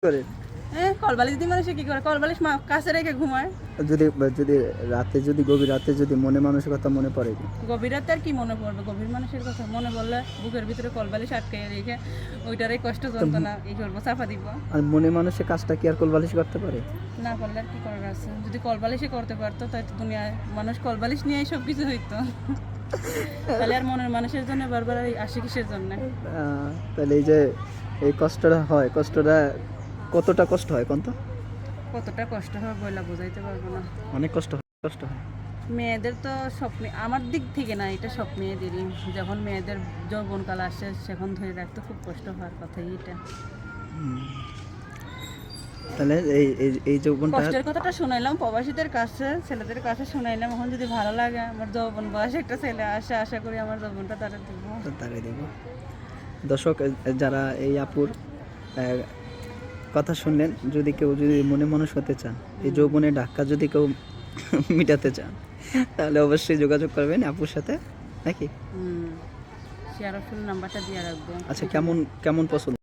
করে কলবালিশ দিয়ে মানুষে কি করে? কলবালিশ কাছে রেখে ঘুমায়। যদি যদি রাতে যদি গভীর রাতে যদি মনে মানুষের কথা মনে পড়ে কি? গভীর রাতে আর কি মনে পড়বে? গভীর মানুষের কথা মনে পড়লে বুকের ভিতরে কলবালিশ আটকে রেখে ওইটারই কষ্ট যন্ত্রণা এই করবো, চাপা দিব। আর মনে মানুষের কাজটা কি আর কোলবালিশ করতে পারে? না পারলে আর কি করার আছে? যদি কলবালিশে করতে পারতো তাই তো দুনিয়ায় মানুষ কলবালিশ নিয়েই সব কিছু হইতো। তাহলে আর মনের মানুষের জন্য বারবার আসে কিসের জন্য? তাহলে এই যে এই কষ্টটা হয়, কষ্টটা কতটা কষ্ট হয় কোন তো? কতটা কষ্ট হয় বইলা বোঝাইতে পারবো না। অনেক কষ্ট হয়, কষ্ট হয়। মেয়েদের তো স্বপ্নে, আমার দিক থেকে না, এটা সব মেয়েদেরই, যখন মেয়েদের যৌবনকাল আসে সেখন ধরে রাখতে খুব কষ্ট হওয়ার কথাই এটা। তাহলে এই এই এই যৌবনটা কষ্টের কথাটা শুনাইলাম প্রবাসীদের কাছে, ছেলেদের কাছে শুনাইলাম। এখন যদি ভালো লাগে, আমার যৌবন বয়সে একটা ছেলে আসে, আশা করি আমার যৌবনটা তারা দেবো। তারাই দেব। দর্শক যারা এই আপুর কথা শুনলেন, যদি কেউ যদি মনে মানুষ হতে চান, এই যৌবনের ধাক্কা যদি কেউ মিটাতে চান, তাহলে অবশ্যই যোগাযোগ করবেন আপুর সাথে, নাকি? শেয়ার অপশন নাম্বারটা দিয়ে রাখবো। আচ্ছা, কেমন কেমন পছন্দ?